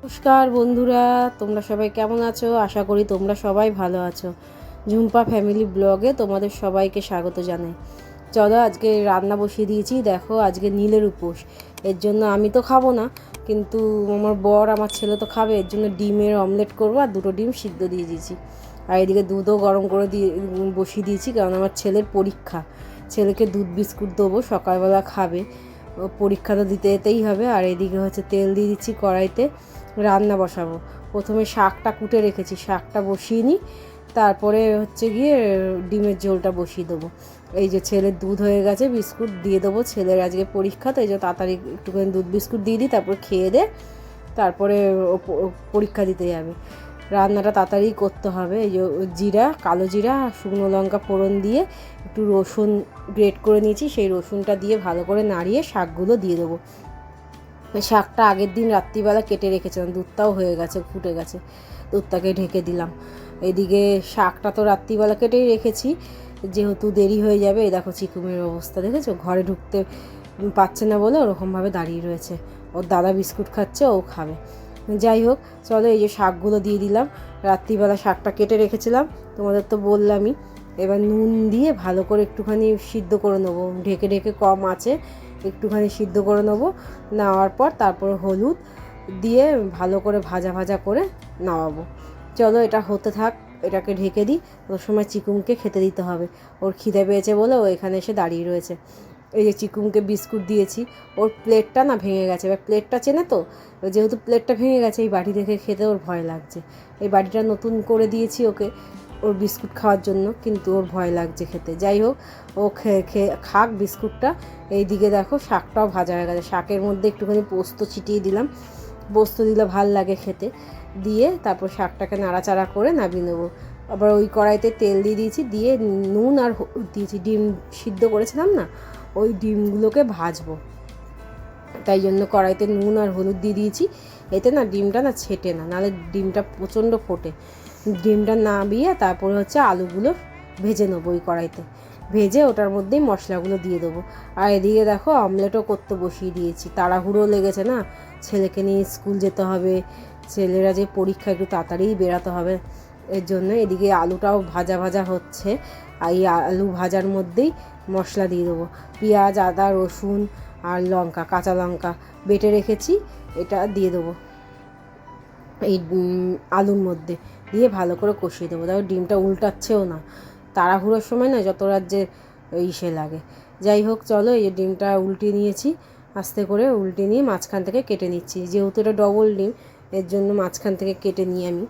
নমস্কার বন্ধুরা, তোমরা সবাই কেমন আছো? আশা করি তোমরা সবাই ভালো আছো। ঝুম্পা ফ্যামিলি ব্লগে তোমাদের সবাইকে স্বাগত জানাই। চলো, আজকে রান্না বসিয়ে দিয়েছি। দেখো, আজকে নীলের উপোস। এর জন্য আমি তো খাবো না, কিন্তু আমার বর আমার ছেলে তো খাবে। এর জন্য ডিমের অমলেট করবো, আর 2টো ডিম সিদ্ধ দিয়ে দিয়েছি। আর এদিকে দুধও গরম করে বসিয়ে দিয়েছি, কারণ আমার ছেলের পরীক্ষা। ছেলেকে দুধ বিস্কুট দেবো, সকালবেলা খাবে। পরীক্ষা তো দিতে যেতেই হবে। আর এদিকে হচ্ছে তেল দিয়ে দিচ্ছি কড়াইতে, রান্না বসাবো। প্রথমে শাকটা কুটে রেখেছি, শাকটা বসিয়ে নিই, তারপরে হচ্ছে গিয়ে ডিমের ঝোলটা বসিয়ে দেবো। এই যে ছেলের দুধ হয়ে গেছে, বিস্কুট দিয়ে দেবো। ছেলের আজকে পরীক্ষা, তো এই যে তাড়াতাড়ি একটুখানি দুধ বিস্কুট দিয়ে দিই, তারপর খেয়ে দে, তারপরে পরীক্ষা দিতে যাবে। রান্নাটা তাড়াতাড়ি করতে হবে। এই যে জিরা, কালো জিরা, শুকনো লঙ্কা ফোড়ন দিয়ে একটু রসুন গ্রেট করে নিয়েছি, সেই রসুনটা দিয়ে ভালো করে নাড়িয়ে শাকগুলো দিয়ে দেবো। শাকটা আগের দিন রাত্রিবেলা কেটে রেখেছিলাম, দুধটাও হয়ে গেছে, ফুটে গেছে, দুধটাকে ঢেকে দিলাম। এদিকে শাকটা তো রাত্রিবেলা কেটেই রেখেছি, যেহেতু দেরি হয়ে যাবে। এই দেখো চিকুমের অবস্থা দেখেছো, ঘরে ঢুকতে পারছে না বলে ওরকমভাবে দাঁড়িয়ে রয়েছে। ওর দাদা বিস্কুট খাচ্ছে, ও খাবে। যাই হোক, চলো, এই যে শাকগুলো দিয়ে দিলাম। রাত্রিবেলা শাকটা কেটে রেখেছিলাম, তোমাদের তো বললামই। এবার নুন দিয়ে ভালো করে একটুখানি সিদ্ধ করে নেবো, ঢেকে ঢেকে কম আছে একটুখানি সিদ্ধ করে নেবো। নেওয়ার পর তারপর হলুদ দিয়ে ভালো করে ভাজা ভাজা করে নামাবো। চলো, এটা হতে থাক, এটাকে ঢেকে দিই। ওর সময় চিকুমকে খেতে দিতে হবে। ওর খিদে পেয়েছে বলে ও এখানে এসে দাঁড়িয়ে রয়েছে। এই যে চিকুমকে বিস্কুট দিয়েছি, ওর প্লেটটা না ভেঙে গেছে। এবার প্লেটটা চেনে তো, যেহেতু প্লেটটা ভেঙে গেছে, এই বাটি দেখে খেতে ওর ভয় লাগছে। এই বাটিটা নতুন করে দিয়েছি ওকে, ওর বিস্কুট খাওয়ার জন্য, কিন্তু ওর ভয় লাগছে খেতে। যাই হোক, ও খেয়ে খাক বিস্কুটটা। এই দিকে দেখো শাকটাও ভাজা হয়ে গেছে। শাকের মধ্যে একটুখানি পোস্ত ছিটিয়ে দিলাম, পোস্ত দিলে ভাল লাগে খেতে। দিয়ে তারপর শাকটাকে নাড়াচাড়া করে নামিয়ে নেবো। আবার ওই কড়াইতে তেল দিয়ে দিয়েছি, দিয়ে নুন আর হলুদ দিয়েছি। ডিম সিদ্ধ করেছিলাম না, ওই ডিমগুলোকে ভাজবো, তাই জন্য কড়াইতে নুন আর হলুদ দিয়ে দিয়েছি। এতে না ডিমটা না ছেটে না, নাহলে ডিমটা প্রচণ্ড ফোটে। ডিমটা নামিয়ে তারপরে হচ্ছে আলুগুলো ভেজে নেবো ওই কড়াইতে, ভেজে ওটার মধ্যেই মশলাগুলো দিয়ে দেবো। আর এদিকে দেখো অমলেটও করতে বসিয়ে দিয়েছি। তাড়াহুড়ো লেগেছে না, ছেলেকে নিয়ে স্কুল যেতে হবে, ছেলেরা যে পরীক্ষা, একটু তাড়াতাড়িই বেরাতে হবে। এর জন্য এদিকে আলুটাও ভাজা ভাজা হচ্ছে। আর এই আলু ভাজার মধ্যেই মশলা দিয়ে দেবো। পেঁয়াজ, আদা, রসুন আর লঙ্কা, কাঁচা লঙ্কা বেটে রেখেছি, এটা দিয়ে দেবো এই আলুর মধ্যে, দিয়ে ভালো করে কষিয়ে দেবো। দেখো ডিমটা উল্টাচ্ছেও না, তাড়াহুড়োর সময় না যত রাজ্যের ইসে লাগে। যাই হোক, চলো, এই ডিমটা উল্টে নিয়েছি, আস্তে করে উল্টে নিয়ে মাঝখান থেকে কেটে নিচ্ছি। যেহেতু এটা ডবল ডিম, এর জন্য মাঝখান থেকে কেটে নিই আমি।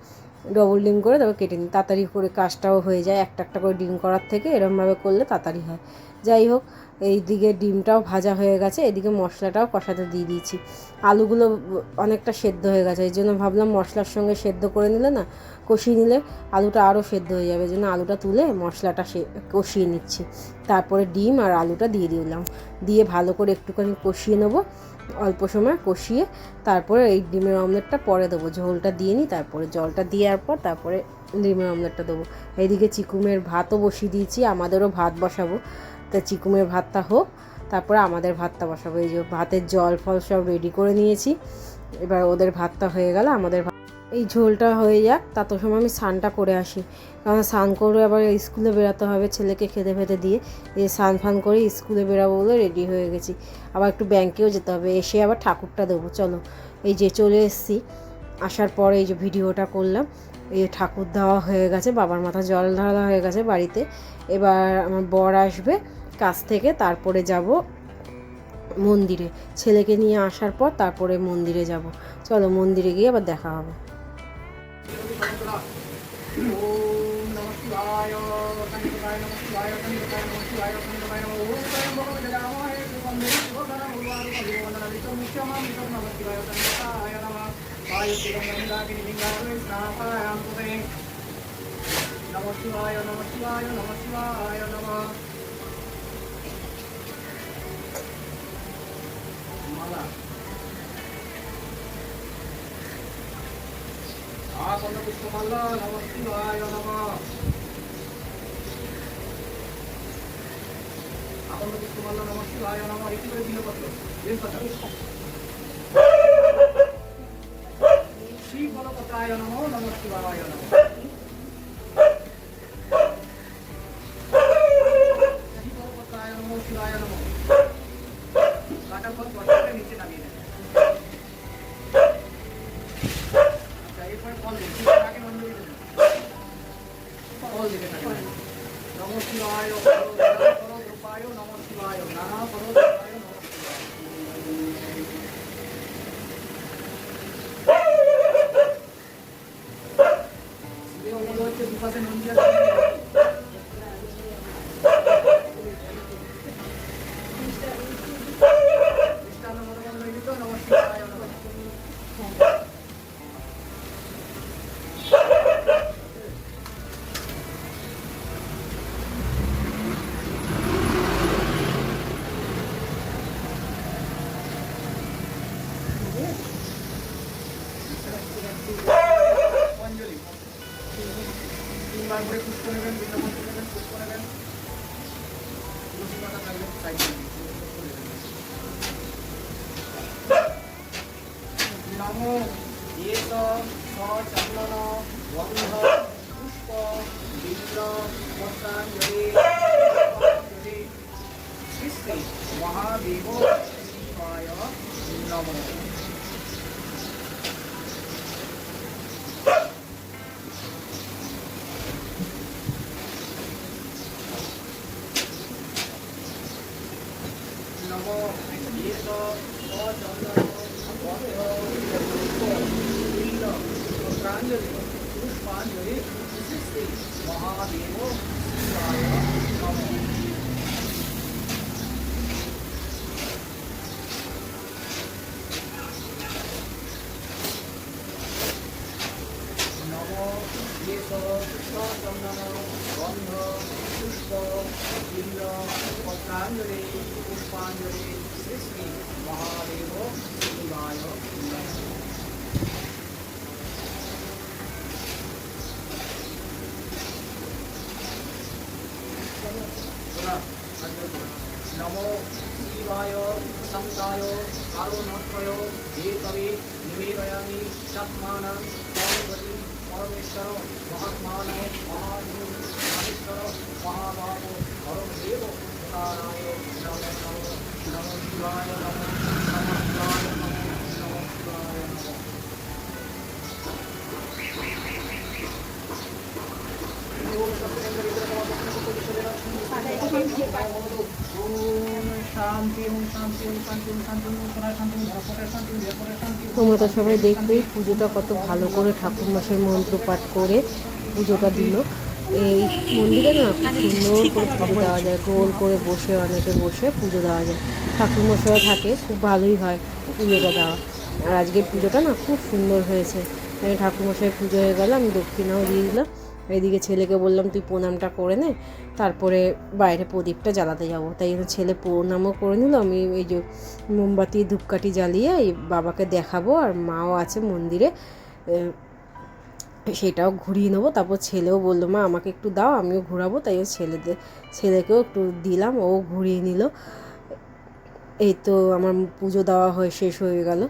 ডবল ডিম করে তারপর কেটে নিই, তাড়াতাড়ি করে কাজটাও হয়ে যায়। একটা একটা করে ডিম করার থেকে এরমভাবে করলে তাড়াতাড়ি হয়। যাই হোক, এই দিকে ডিমটাও ভাজা হয়ে গেছে, এদিকে মশলাটাও কষাতে দিয়ে দিয়েছি। আলুগুলো অনেকটা সেদ্ধ হয়ে গেছে, এই জন্য ভাবলাম মশলার সঙ্গে সেদ্ধ করে নিলে না, কষিয়ে নিলে আলুটা আরও সেদ্ধ হয়ে যাবে। এই জন্য আলুটা তুলে মশলাটা কষিয়ে নিচ্ছি। তারপরে ডিম আর আলুটা দিয়ে দিলাম, দিয়ে ভালো করে একটুখানি কষিয়ে নেবো। অল্প সময় কষিয়ে তারপরে এই ডিমের অমলেটটা পরে দেবো। ঝোলটা দিয়ে নিই, তারপরে জলটা দেওয়ার পর তারপরে ডিমের অমলেটটা দেবো। এইদিকে চিকুমের ভাতও বসিয়ে দিয়েছি, আমাদেরও ভাত বসাবো। তা চিকুমের ভাতটা হোক, তারপরে আমাদের ভাতটা বসাবো। এই যে ভাতের জল ফল সব রেডি করে নিয়েছি। এবার ওদের ভাতটা হয়ে গেলে আমাদের এই ঝোলটা হয়ে যাক, তত সময় আমি স্নানটা করে আসি, কারণ স্নান করে আবার স্কুলে বেরোতে হবে ছেলেকে খেতে ফেতে দিয়ে। এই স্নান ফান করে স্কুলে বেরাবো বলে রেডি হয়ে গেছি। আবার একটু ব্যাংকেও যেতে হবে, এসে আবার ঠাকুরটা দেবো। চলো, এই যে চলে এসেছি, আসার পরে এই যে ভিডিওটা করলাম। এই ঠাকুর দেওয়া হয়ে গেছে, বাবার মাথা জল ঢালা হয়ে গেছে বাড়িতে। এবার আমার বর আসবে কাছ থেকে, তারপরে যাব মন্দিরে। ছেলেকে নিয়ে আসার পর তারপরে মন্দিরে যাব। চলো, মন্দিরে গিয়ে আবার দেখা হবে। পুষ্পমাল্লা নমঃ শিবায় নমঃ। আকন্দ পুষ্পমাল্লা নমঃ শিবায় নমঃ। একটু করে বিলপত্র বেশ কথা। শিবায় নমঃ। শিবপতায় নমঃ শিবায় নমঃ। কাটার পর পটকাটা নিচে নামিয়ে দেবেন। আচ্ছা, এরপরে ফল দিন। আগে অঞ্জলি দেবেন। ফল দিতে থাকেন। নমঃ শিবায় নানা পরদ্রুপায় নমঃ শিবায় নানা পরদ্রুপায় নমঃ শিবায়। শিবের মনে হচ্ছে দুপাশে নন্দী আছে। কৃষ্ণান মনোমন লইত নমঃ শিবায় নমঃ। অঞ্জলি তিনবার করে পুষ্প নেবেন, বৃন্দাবন্ত নেবেন, পুষ্প নেবেন, তুলসী পাতা থাকলে সাইডে নমো এত সচন্দন গন্ধ পুষ্প বিল্ল পত্রাঞ্জলি শ্রী শ্রী মহাদেব শিবায় নমঃ। নমো এত সচন্দন গন্ধ পুষ্প বিল্ল পত্রাঞ্জলি পুষ্পাঞ্জলি শ্রী শ্রী মহাদেব শিবায় নমঃ। নমো এত সচন্দন গন্ধ পুষ্প বিল্ল পত্রাঞ্জলি পুষ্পাঞ্জলি শ্রী শ্রী মহাদেব শিবায় নমঃ। নমো শিবায় শঙ্কায় কারণত্রয় হেতবে নিবেদয়ামি চাত্মানং পরমগতি পরমেশ্বর মহাত্মান মহাদেব মহেশ্বর মহাভাব পরমদেব কারায় নমো নমো নমো শিবায় নমো নমো শিবায় নমো নমো শিবায় নমো। তোমরা তো সবাই দেখবেই পুজোটা কত ভালো করে ঠাকুরমশাই মন্ত্র পাঠ করে পুজোটা দিল। এই মন্দিরে না খুব সুন্দর করে পুজো দেওয়া যায়, গোল করে বসে অনেকে বসে পুজো দেওয়া যায়। ঠাকুরমশাইও থাকে, খুব ভালোই হয় পুজোটা দেওয়া। আর আজকের পুজোটা না খুব সুন্দর হয়েছে। আমি ঠাকুরমশাই পুজো হয়ে গেল, আমি দক্ষিণাও দিয়ে দিলাম। এইদিকে ছেলেকে বললাম তুই প্রণামটা করে নে, তারপরে বাইরে প্রদীপটা জ্বালাতে যাবো। তাই জন্য ছেলে প্রণামও করে নিল। আমি এই যে মোমবাতি ধূপকাঠি জ্বালিয়ে এই বাবাকে দেখাবো, আর মাও আছে মন্দিরে, সেটাও ঘুরিয়ে নেবো। তারপর ছেলেও বললো মা আমাকে একটু দাও, আমিও ঘোরাবো। তাই ছেলেকেও একটু দিলাম, ও ঘুরিয়ে নিল। এই তো আমার পুজো দেওয়া শেষ হয়ে গেল।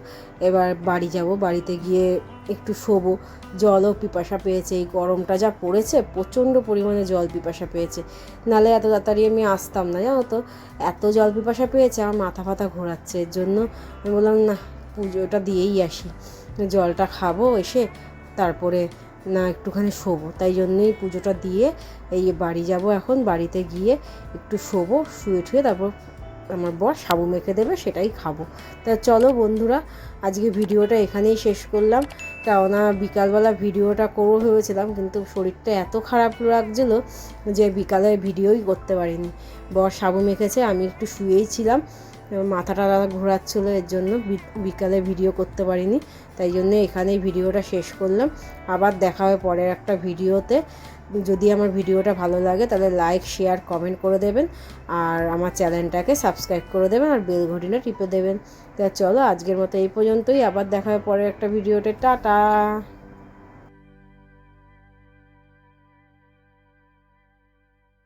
এবার বাড়ি যাব, বাড়িতে গিয়ে একটু শোবো। জলও পিপাসা পেয়েছে, এই গরমটা যা পড়েছে প্রচণ্ড পরিমাণে জল পিপাসা পেয়েছে, নাহলে এত তাড়াতাড়ি আমি আসতাম না, জানো তো। এত জল পিপাসা পেয়েছে, আমার মাথা ফাথা ঘোরাচ্ছে। এর জন্য আমি বললাম না, পুজোটা দিয়েই আসি, জলটা খাবো এসে, তারপরে না একটুখানি শোবো। তাই জন্যই পুজোটা দিয়ে এই বাড়ি যাব। এখন বাড়িতে গিয়ে একটু শোবো, শুয়ে ঠুয়ে তারপর আমার বর সাবু মেখে দেবে, সেটাই খাবো। তা চলো বন্ধুরা, আজকে ভিডিওটা এখানেই শেষ করলাম। কেননা বিকালবেলা ভিডিওটা করবো ভেবেছিলাম, কিন্তু শরীরটা এত খারাপ লাগছিল যে বিকালে ভিডিওই করতে পারিনি। বর সাবু মেখেছে, আমি একটু শুয়েই ছিলাম, মাথাটা ঘোরাচ্ছিলো, এর জন্য বিকালে ভিডিও করতে পারিনি। তাই জন্য এখানেই ভিডিওটা শেষ করলাম। আবার দেখা হবে পরের একটা ভিডিওতে। যদি আমার ভিডিওটা ভালো লাগে তাহলে লাইক, শেয়ার, কমেন্ট করে দেবেন, আর আমার চ্যানেলটাকে সাবস্ক্রাইব করে দেবেন, আর বেল ঘটিটা টিপে দেবেন। তা চলো আজকের মতো এই পর্যন্তই। আবার দেখা হবে পরের একটা ভিডিওতে। টাটা।